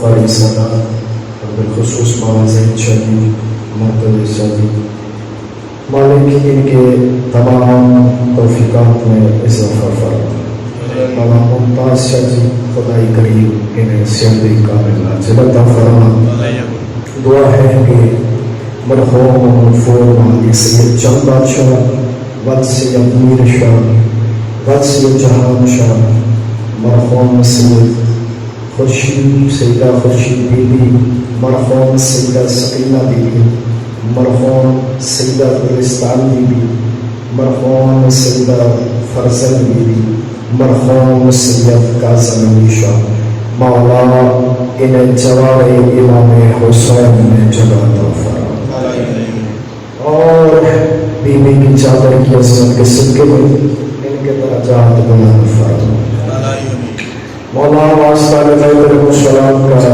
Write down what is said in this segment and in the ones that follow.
فارسانہ اور بالخصوص موازین شدید مرتبہ شدید مالک ان کے تمام توفیقات میں اضافہ فرما، تمام ممتاز شدید خدائی کریم انہیں صحت کامل عاجل عطا فرما۔ دعا ہے کہ مرحوم و مغفور مالی سید چند بادشاہ with Syed Mir Shah with سید جہان شاہ مرحوم سید خورشید سیدہ خورشید بی بی مرحوم سیدہ سکینہ بی بی مرحوم سیدہ گلستان بی بی مرحوم سیدہ فرزن بی بی مرحوم سید کاظم علی شاہ مولا انہیں جواب امام حسین میں جگہ عطا فرما، اور بی بی کی چادر کی عظمت کے صدقے میں ان کے درجات بلند فرما۔ مولا واسطہ نظر مسلم کا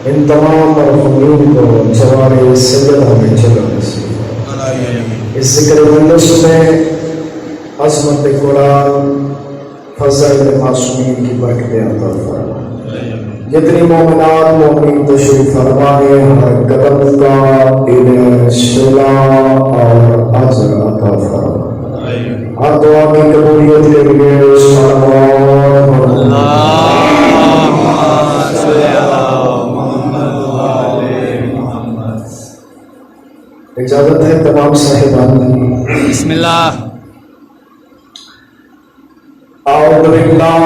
ان تمام مرحومین کو جوار سیدہ میں جگہ نصیب فرما۔ اس ذکر مجلس میں عظمت قرآن فضائل معصومین کی برکتیں عطا فرما۔ جتنی مومنات مومنین تشریف فرمائے ہر قدم کا انہیں صلاح اور اجر عطا فرما۔ ہر دعا کی قبولیت کے لیے صلوات اجازت ہے تمام صاحبان کی۔ بسم اللہ۔ اعوذ باللہ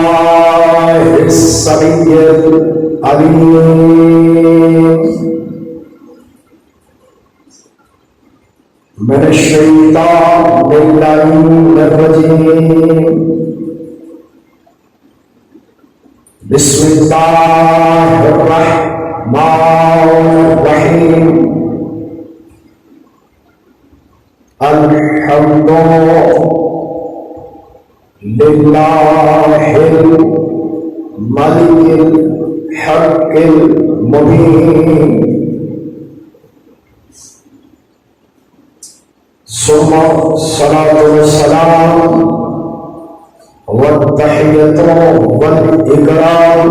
السمیع العلیم من الشیطان اللعین الرجیم، بسم اللہ الرحمن الرحیم، الحمد للہ الملک الحق المبین، ثم الصلاۃ والسلام والتحیۃ والاکرام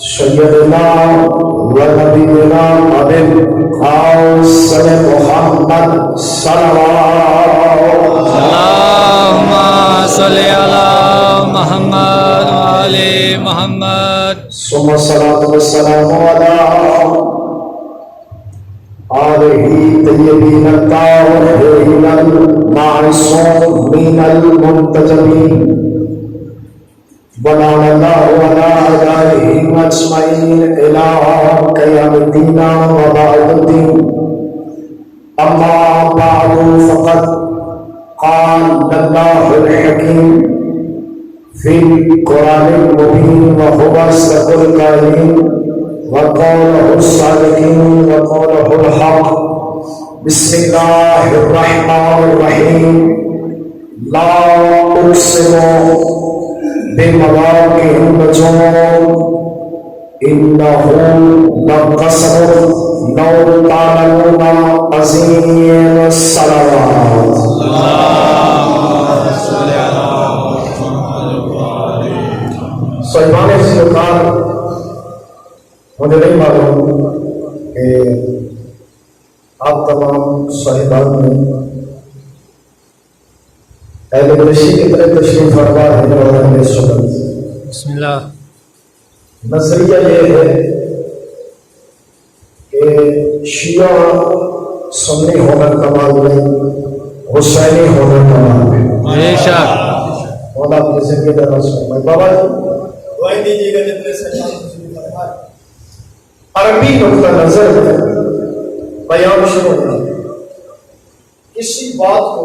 سیدنا ونبینا ابی القاسم محمد صلوات اللہم صلی علی محمد وعلی محمد، ثم الصلاۃ والسلام علی آلہ طیبین الطاہرین المعصومین المنتجبین، ونعم اللہ علی اعدائہم اجمعین الی قیام الدین وبعد الدین۔ اما بعد فقد قال اللہ الحکیم فی القرآن المبین وهو اصدق القائلین وقوله الصادقین وقوله الحق۔ بسم اللہ الرحمن الرحیم، لا اقسم بمواقع النجوم انه لقسم لو تعلمون عظیم الصلوات۔ صاحبان استقامت، مجھے نہیں معلوم کہ آپ تمام صاحبان میں اہل کشی کی طرح تشریف فرما ہے اور اہل سنت۔ بسم اللہ۔ نظریہ یہ ہے کہ شیعہ سنی ہونا کمال نہیں، حسینی ہونا کمال ہے۔ بے شک۔ مولا اپنی زندگی کا راز فرمائے۔ بابا دعائیں دیجیے گا جتنے سے عربی نقطہ نظر میں بیان شروع ہوتا ہے۔ کسی بات کو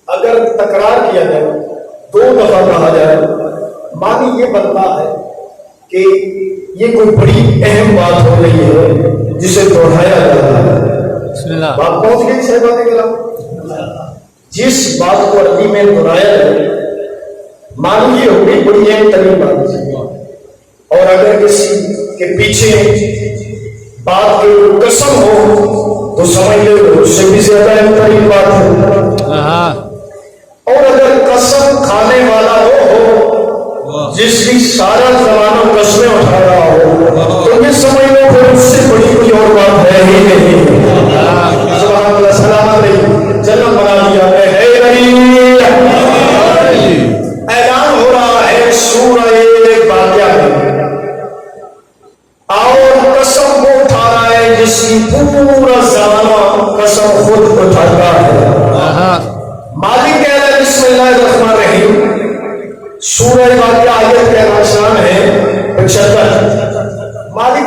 اگر تکرار کیا جائے، دو دفعہ کہا جائے، معنی یہ بنتا ہے کہ یہ کوئی بڑی اہم بات ہو رہی ہے جسے دہرایا جاتا ہے۔ بسم اللہ۔ بات پہنچ گئی صاحبان کرام؟ جس بات کو عربی میں دہرایا جائے معنی یہ ہوگی بڑی اہم ترین بات، اور اگر کسی کے پیچھے بات کی قسم ہو تو سمجھ لے اس سے بھی زیادہ اہم ترین بات ہے۔ اور اگر قسم کھانے والا وہ ہو جس کی سارا زمانہ قسمیں اٹھا رہا ہو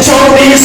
34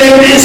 33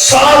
7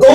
2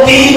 3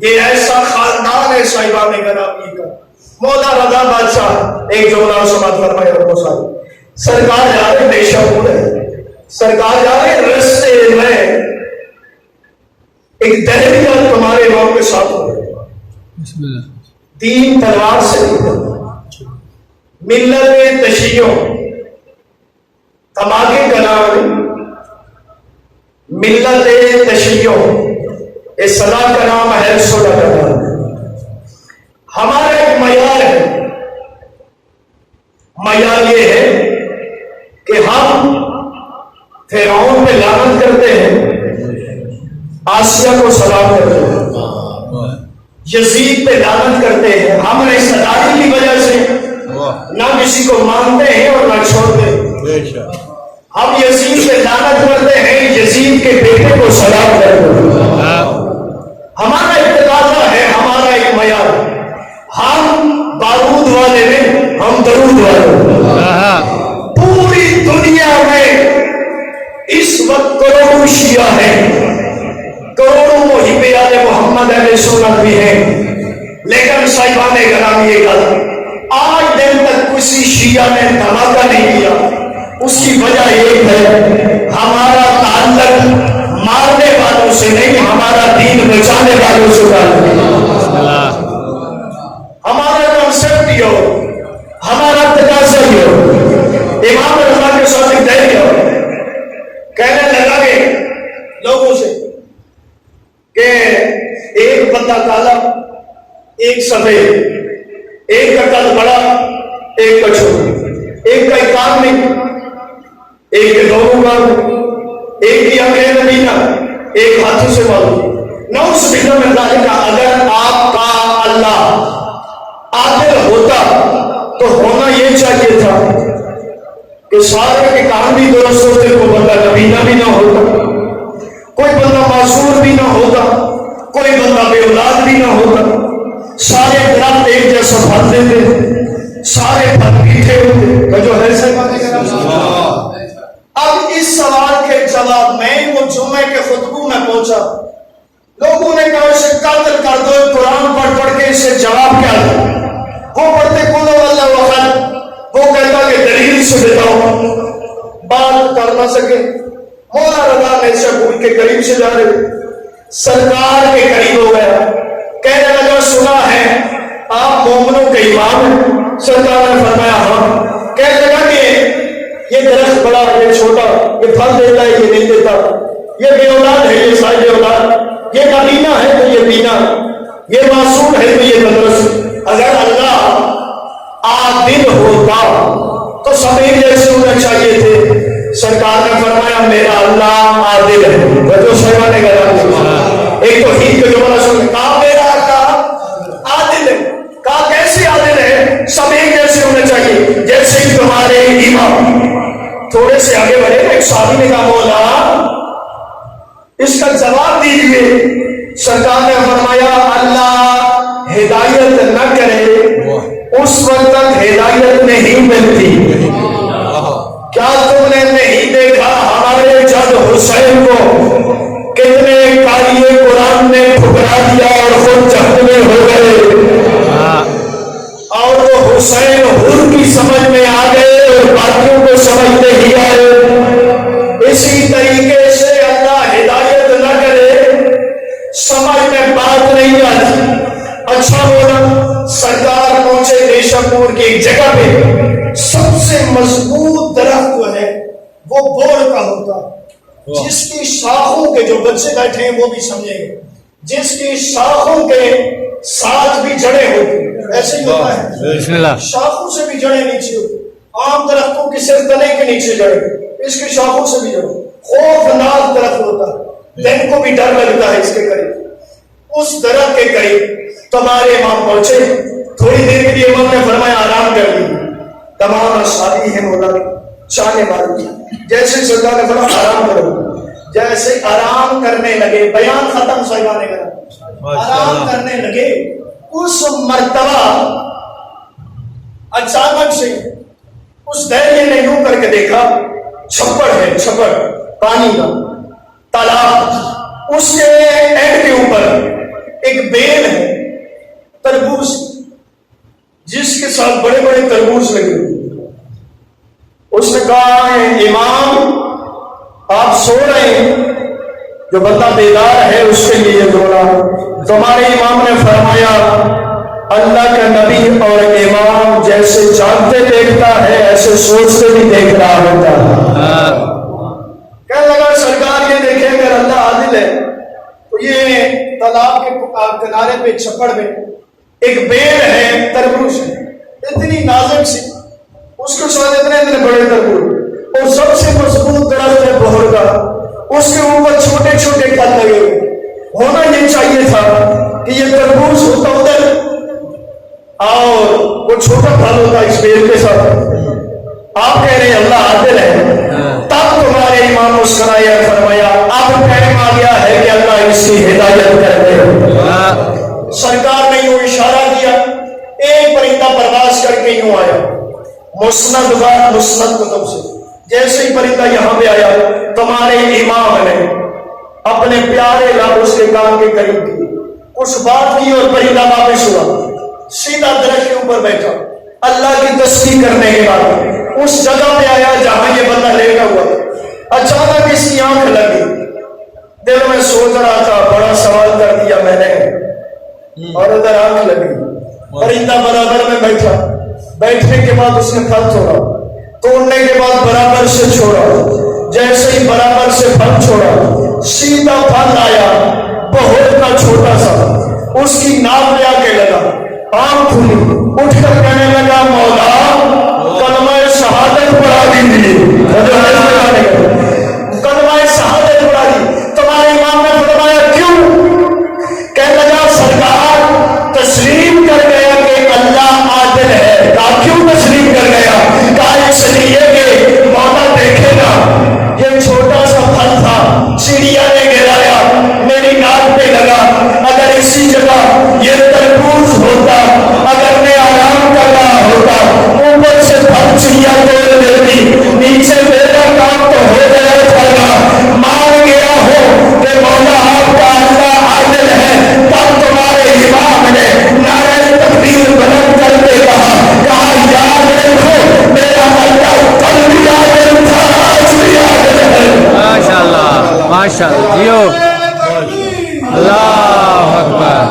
یہ ایسا خاندان ہے صاحبان گرامی کا. مولا رضا بادشاہ ایک جملہ سماعت فرمائے سرکار جا رہے بے شعور ہے, سرکار جا رہے رستے میں ایک دہریہ تمہارے نام کے ساتھ ہو گئے, 3 تلوار سے ملت تشیعوں, تماغے کا نام ملت تشیعوں, اس صدا کا نام ہے سوڈا کا نام. ہمارا ایک معیار ہے, معیار یہ ہے کہ ہم فرعون پہ لعنت کرتے ہیں, آسیہ کو سلام کرتے ہیں, یزید پہ لعنت کرتے ہیں. ہم رشتہ داری کی وجہ سے نہ کسی کو مانتے ہیں اور نہ چھوڑتے ہیں. ہم یزید پہ لعنت کرتے ہیں, یزید کے بیٹے کو سلام کرتے ہیں. ہمارا ایک تقاضا ہے, ہمارا ایک معیار ہے. ہم بارود والے نہیں, ہم درود والے. پوری دنیا میں اس وقت کروڑوں شیعہ ہیں, کروڑوں محب آل محمد علیہ سنت بھی ہیں, لیکن صاحبان گرامی یہ گل آج دن تک کسی شیعہ نے دھماکہ نہیں کیا. اس کی وجہ یہ ہے ہمارا تعلق مارنے والوں سے نہیں, ہمارا دین بچانے والوں سے تعلق. ہمارا کنسپٹ یہ ہو, ہمارا تقاضا یہ ہو. امام رضا کے ساتھ ایک دہریہ ہو, کہنے لگا کہ لوگوں سے کہ ایک بندہ کالا, ایک سفید, ایک کا قد بڑا, ایک کا چھوٹا, ایک کا ایک کام نہیں, ایک کے دونوں کام, ایک کی آنکھیں نبینا, ایک ہاتھوں سے معلوم. نعوذ باللہ من ذالک. اگر آپ کا اللہ عادل ہوتا تو ہونا یہ چاہیے تھا کہ سارے کے کام بھی درست ہوتے, کوئی بندہ نبینا بھی نہ ہوتا, کوئی بندہ معصور بھی نہ ہوتا, کوئی بندہ بے اولاد بھی نہ ہوتا, سارے درخت ایک جیسا پھل دیتے, سارے پھل میٹھے ہوتے. جو ہے اب اس سوال کے جواب میں وہ جمعے کے خطبوں میں پہنچا, لوگوں نے کہا اسے قتل کر دو, قرآن پڑھ کے اسے جواب کیا دو. وہ پڑھتے کلو اللہ وحد, وہ کہتا کہ دلیل سے بتاؤ, بات کر نہ سکے. مولا رضا نے شکور کے قریب سے جا رہے, سرکار کے قریب ہو گیا, کہنے لگا سنا ہے آپ مومنوں کے امام ہیں. سرکار نے فرمایا ہاں. کہنے لگا کہ یہ درخت بڑا, یہ چھوٹا, یہ پھل دیتا ہے, یہ نہیں دیتا, یہ بے اولاد ہے, یہ صاحب اولاد, یہ نبینا ہے تو یہ بینا, یہ معصوم ہے تو یہ مدرس. اگر اللہ عادل ہوتا تو سبھی جیسے ہونا چاہیے تھے. سرکار نے فرمایا میرا اللہ عادل ہے. جو شہبہ نے کہا ایک تو ہی جو بنا سن, کہا میرا اللہ عادل ہے. کہا کیسے عادل ہے؟ سب ایک جیسے ہونا چاہیے, جیسے تمہارے امام. تھوڑے سے آگے بڑھے, ایک صحابی نے کہا مولا اس کا جواب دیجیے. سرکار نے فرمایا اللہ ہدایت نہ کرے اس وقت تک ہدایت نہیں ملتی. کیا تم نے نہیں دیکھا ہمارے جد حسین کو کتنے قاری قرآن نے ٹھکرا دیا اور خود جہد میں ہو گئے, اور وہ حسین حر کی سمجھ میں آ گئے اور باقیوں کو سمجھتے ہی آئے. اسی طریقے سے اللہ ہدایت نہ کرے, سمجھ میں بات نہیں آتی. اچھا بولا سرکار پہنچے نیشاپور کی ایک جگہ پہ, سب سے مضبوط درخت جو ہے وہ بوڑ کا ہوتا, جس کی شاخوں کے, جو بچے بیٹھے ہیں وہ بھی سمجھیں گے, جس کی شاخوں کے ساتھ بھی جڑیں ہوتی. ایسے ہی ہوتا ہے, شاخوں سے بھی جڑیں نیچے ہوتی. عام درختوں کی صرف تنے کے نیچے جڑیں, اس کی شاخوں سے بھی جڑیں. خوفناک درخت ہوتا ہے, دن کو بھی ڈر لگتا ہے اس کے قریب. اس درخت کے قریب تمہارے امام پہنچے. تھوڑی دیر کے لیے امام نے فرمایا آرام کر لی. تمام شادی ہے مولا چاہنے والی. جیسے سرکار نے فرمایا آرام کرو, جیسے آرام کرنے لگے, بیان ختم. صاحبہ نے کہا آرام کرنے لگے, اس مرتبہ اچانک سے اس دہریے نے یوں کر کے دیکھا, چھپڑ ہے, چھپڑ پانی کا تالاب, اس کے اینڈ کے اوپر ایک بیل ہے تربوز، جس کے ساتھ بڑے بڑے تربوز لگے ہوئے۔ اس نے کہا امام آپ سو رہے ہیں، جو بندہ بیدار ہے اس کے لیے دوڑا۔ تمہارے امام نے فرمایا اللہ کا نبی اور امام جیسے جانتے دیکھتا ہے ایسے سوچتے بھی دیکھ رہا ہوتا ہے۔ کہنے لگا سرکار یہ دیکھیں اگر اللہ عادل ہے تو یہ تالاب کے کنارے پہ چھپڑ میں ایک بیل ہے تربوز ہے، اتنی نازک سی، اس کے ساتھ اتنے بڑے تربوز، اور سب سے مضبوط درخت ہے بہر کا، اس کے اوپر چھوٹے چھوٹے پھل لگے ہوئے۔ ہونا یہ چاہیے تھا کہ یہ تربوز ہوتا ادھر اور وہ چھوٹا پھل ہوتا اس بیل کے ساتھ۔ آپ کہہ رہے ہیں اللہ عادل ہے، تب تمہارے امام مسکرایا فرمایا اب ٹائم آ گیا ہے کہ اللہ اس کی ہدایت کر دے۔ سرکار نے یوں اشارہ کیا، ایک پرندہ پرواز کر کے یوں آیا مسند کتب سے، جیسے ہی پرندہ یہاں پہ آیا تمہارے امام نے اپنے پیارے لب اس کے کان کے قریب کی، کچھ بات کی اور پرندہ واپس ہوا، سیدھا درخت کے اوپر بیٹھا۔ اللہ کی تسبیح کرنے کے بعد اس جگہ پہ آیا جہاں یہ بندہ لیٹا ہوا تھا۔ اچانک اس کی آنکھ لگی، دل میں سوچ رہا تھا بڑا سوال کر دیا میں نے، اور ادھر آنکھ لگی۔ پرندہ برابر میں بیٹھا، بیٹھنے کے بعد اس نے پھل توڑا، توڑنے کے بعد برابر سے چھوڑا، جیسے ہی برابر سے پھل چھوڑا سیدھا پھل آیا بہت کا چھوٹا سا، اس کی ناک پہ آ کے لگا، آنکھ کھلی، اٹھ کر کہنے لگا مولا کلمہ شہادت پڑھا دیجیے، کلمہ شہادت پڑھا دی۔ تمہارے امام نے فرمایا کیوں؟ کہنے لگا سرکار تسلیم کر گیا کہ اللہ عادل ہے۔ کہا کیوں تسلیم کر گیا؟ کہا اس لیے کہ مولا دیکھے نا یہ چھوٹا سا پھل تھا، چڑیا نے گرایا میری ناک پہ لگا، اگر اسی جگہ یہ تربوز ہوتا، اگر میں آرام کر رہا ہوتا اوپر سے پھل چڑیا توڑ دیتی، نیچے میرا کام تو ہو گیا تھا، مان گیا ہو کہ مولا آپ کا اللہ عادل ہے، تب تمہارے امام نے نعرہ تکبیر بلند کرتے کہا یاد رکھو میرا اللہ کل بھی عادل تھا آج بھی عادل ہے۔ ماشاءاللہ ماشاءاللہ جیو اللہ اکبر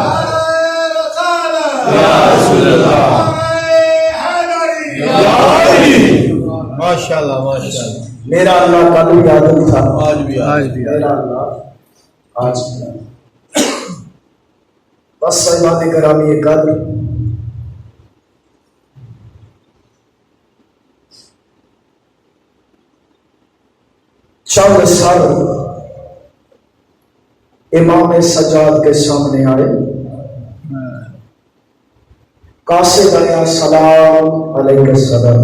یا رسول اللہ ماشاءاللہ ماشاءاللہ میرا اللہ کل بھی عادل تھا آج بھی میرا اللہ آج بھی۔ بس صاحبان گرامی قدر، چند سال امام سجاد کے سامنے آئے، قاصد آیا سلام علیہ السلام،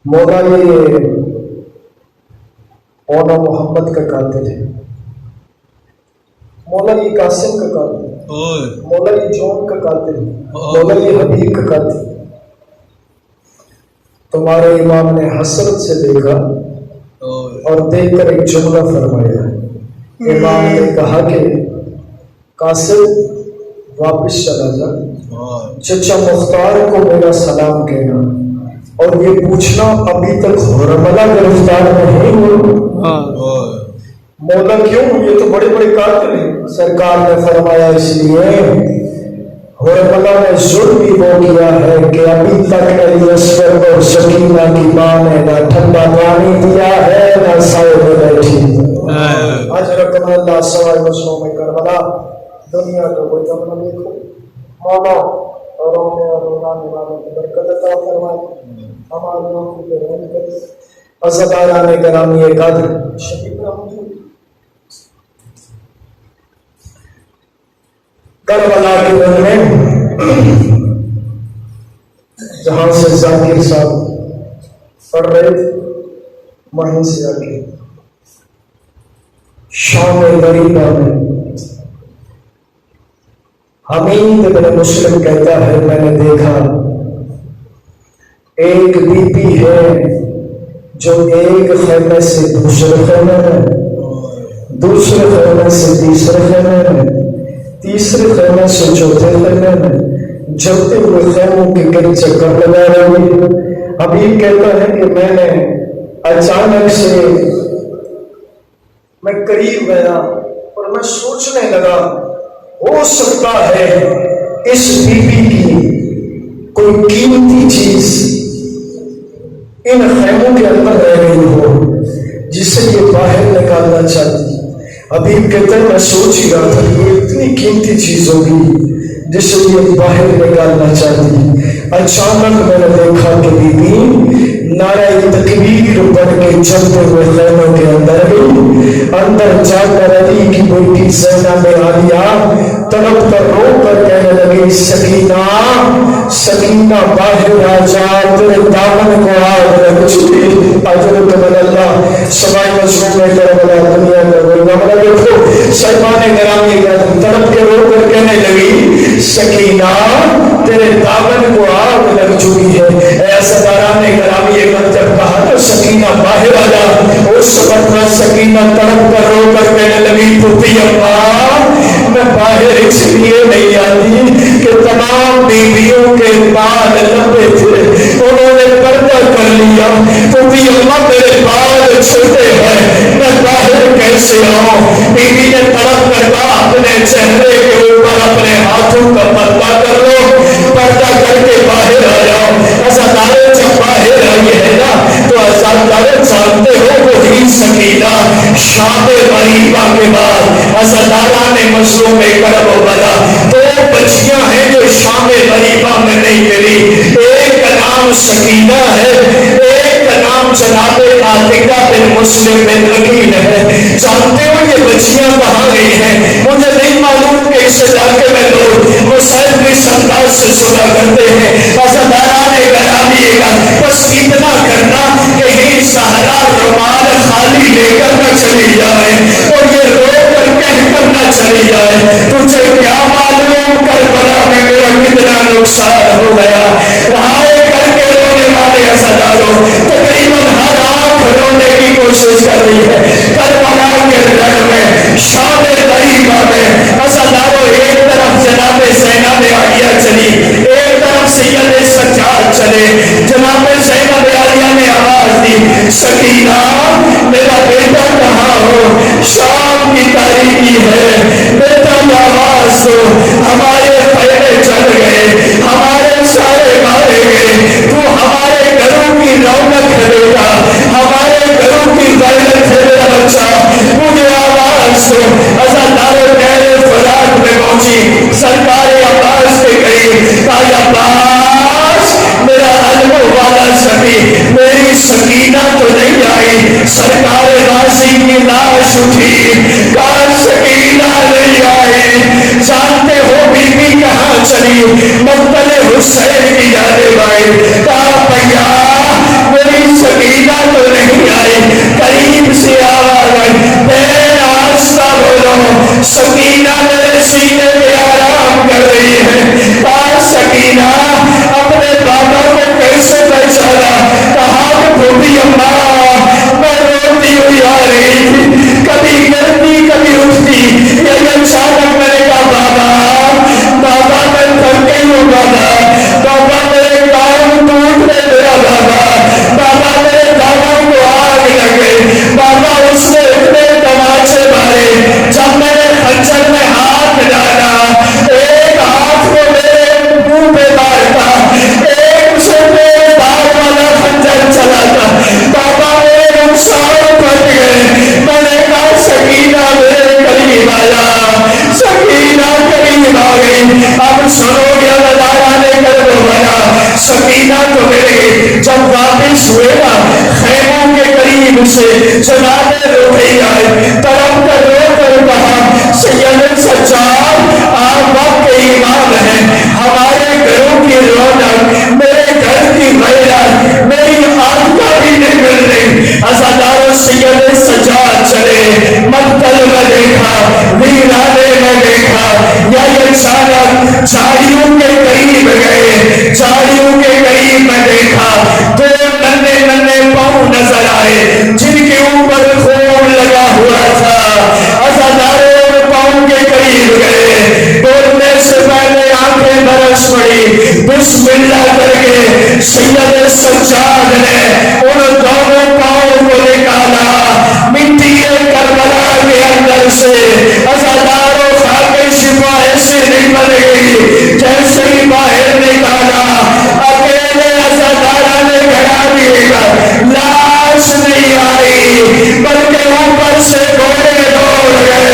مولا یہ مولا محمد کا قاتل ہے، مولا یہ قاسم کا قاتل ہے، مولا یہ جون کا قاتل ہے، مولا یہ حبیب کا قاتل ہے۔ تمہارے امام نے حسرت سے دیکھا اور دیکھ کر ایک جملہ فرمایا۔ امام نے کہا کہ قاسم واپس چلا جا، چچا مختار کو میرا سلام کہنا، اور یہ پوچھنا ابھی تک حرملہ گرفتار نہیں ہوا۔ مولا کیوں؟ یہ تو بڑے بڑے قاتل ہیں۔ سرکار نے فرمایا اس لیے حرملہ نے ظلم بھی وہ کیا ہے کہ ابھی تک علی اصغر اور سکینہ کی ماں نے نہ ٹھنڈا پانی دیا ہے نہ سائے میں بیٹھی۔ اجرکم اللہ سوائے مسلموں میں کربلا، دنیا کو کوئی غم نہ دیکھو، مولا اور رونے اور رولانے والوں کی برکت عطا فرمائے، ہمارے لوگوں پہ رحم کرے۔ عزتاران گرامی قدر، شکیب رحمت کربلا کے دن میں جہاں سے ذاکر صاحب پڑھ رہے تھے وہیں سے آگے شام غریبہ میں حمید بن مسلم کہتا ہے میں نے دیکھا ایک بی بی ہے جو ایک خیمے سے دوسرے خیمے میں دوسرے خیمے سے تیسرے خیمے میں، تیسرے خیمے سے چوتھے خیمے میں، جلتے ہوئے خیموں کے گرد چکر لگا رہی۔ حبیب کہتا ہے کہ میں نے اچانک سے میں قریب گیا اور میں سوچنے لگا ہو سکتا ہے اس بی بی کی کوئی قیمتی چیز ان خیموں کے اندر رہ گئی ہو جسے یہ باہر نکالنا چاہتی۔ حبیب کہتے ہیں میں سوچ ہی رہا تھا کہ یہ اتنی قیمتی چیز ہوگی جسے یہ باہر نکالنا چاہتی۔ اچانک میں نے دیکھا کہ بی بی نعرہ تکبیر پڑھ کے چلتے ہوئے خیموں کے اندر گئی۔ اندر جا کر علی کی بیٹی زینب عالیہ تڑپ کر رو کر کہنے لگی سکینہ سکینہ باہر آ جا، تیرے دامن کو آگ لگ چکی۔ اجرک من اللہ سمائی مظلوم کربلا دنیا کا غلام۔ دیکھو صاحبان گرامی تڑپ کے رو کر کہنے لگی سکینہ تیرے دامن کو آگ لگ چکی ہے۔ ایسا داران گرامی جب کہا تو سکینہ باہر آ جا، اس وقت میں سکینہ تڑپ کر رو کر کہنے لگی پھوپھی اماں میں باہر اس لیے نہیں آتی کہ تمام بیویوں کے بال لمبے تھے، انہوں نے پردہ کر لیا، پھوپھی اماں میرے بال چھوٹے ہیں میں باہر کیسے آؤں؟ بیوی نے تڑپ کر کہا اپنے چہرے کے اوپر اپنے ہاتھوں کا پردہ کر لو، پردہ کر کے باہر آ جاؤ۔ ازادارے جب باہر آئی ہے نا تو ازادارے جانتے ہو وہی سکینہ شام غریبہ کے بعد ازادارہ نے مظلوم کرب بنا دو بچیاں ہیں جو شام غریبہ میں نہیں ملی، ایک کا نام سکینہ ہے، ایک کا نام جناب عاتقہ بن مسلم بن عقیل ہے۔ جانتے ہو یہ بچیاں کہاں گئی ہیں؟ مجھے نہیں معلوم کہ اس علاقے میں لوگ مسائل بھی انداز سے سنا کرتے ہیں۔ ازادارہ نے گرامی گا بس اتنا کرنا کہ یہ سہرا رومال خالی لے کر نہ چلی جائے اور یہ رو کر کہہ کر نہ چلی جائے تجھے کیا معلوم کربلا میں میرا کتنا نقصان ہو گیا۔ رہائے کر کے رونے والے ازاداروں تقریباً ہر آنکھ رونے کی کوشش کر رہی ہے۔ کربلا کے رن میں شام غریبہ میں ازاداروں ایک طرف جناب زینب عالیہ چلی، ایک طرف سید سجاد چلے۔ جناب زینب عالیہ نے آواز دی سکینہ میرا بیٹا کہاں ہو؟ شام کی تاریکی ہے، بیٹا آواز دو، ہمارے خیمے چل گئے، ہمارے سارے مارے گئے، تو ہمارے گھروں کی رونق ہے بیٹا، ہمارے گھروں کی غیرت ہے میرا بچہ، مجھے آواز دو۔ ازاداروں گہرے فراق میں پہنچی، سرکار عباس کے گئی، کہا عباس میرا علم والا سبھی میری سکینہ تو نہیں آئی۔ سرکار غازی کی لاش اٹھی، کہا سکینہ نہیں آئی۔ جانتے ہو بی بی کہاں چلی؟ مقتل حسین کی جانب آئی، کہا بھیا میری سکینہ تو نہیں آئی۔ قریب سے آواز آئی بہن آہستہ بولو، سکینہ میرے سینے میں آرام کر رہی ہے۔ کہا سکینہ اپنے بابا کو کیسے پہچانا؟ کہا کہ پھوپھی اماں میں روتی ہوئی آ رہی تھی، کبھی گرتی کبھی اٹھتی، یہ اچانک میں نے کہا بابا بابا میں تھک گئی ہوں، بابا بابا میرے کام ٹوٹ گئے، میرا بابا بابا میرے داموں کو آگ لگ گئی، بابا اس نے اتنے تماچے مارے، جب میں نے خنجر میں ہاتھ ڈالا ایک ہاتھ کو میرے منہ پہ مارتا، ایک سے میرے داغ والا خنجر چلا تھا، بابا میرے نقصان پھٹ گئے۔ میں نے کہا سکینہ میرے قریب آیا، سکینہ قریب آ گئی۔ اب سنو گے ازادارہ نے کرب بنا، سکینہ تو میرے جب واپس ہوئے نا خیموں کے قریب سے جناب روحی آئے، تڑپ کر رو کر کہا سید سجاد آپ واقعی امام ہیں، ہمارے گھروں کی رونق میرے گھر کی غیرت میری عاتقہ بھی نہیں مل رہی۔ ازاداروں سید سجاد چلے، مقتل میں دیکھا، ویرانے میں دیکھا، یا یہ اچانک جھاڑیوں کے قریب گئے، جھاڑیوں کے قریب میں دیکھا دو ننھے ننھے پاؤں نظر آئے جن کے اوپر خون لگا ہوا تھا۔ سجاد نے ان دونوں پاؤں کو نکالا مٹی کربلا کے اندر سے، عزادار و خاک شفا ایسے نکل گئی جیسے ہی باہر نکالا، اکیلے عزادارہ نے گھڑا دیے گا، لاش نہیں آئی بلکہ اوپر سے گھوڑے دوڑ گئے،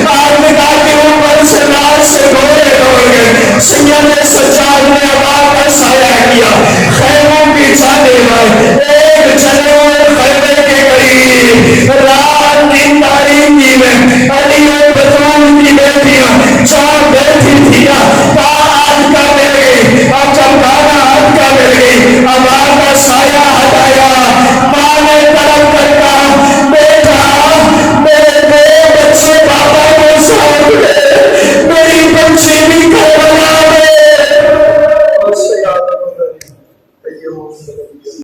آدھگاہ کے اوپر سے لاش سے گھوڑے دوڑ گئے۔ سید سجاد نے آباد کا سایہ کیا، خیموں کی جانب ایک جلے ہوئے خیمے کے قریب رات کی تاریکی میں علی و بدرون کی بیٹیاں جہاں بیٹھی تھیں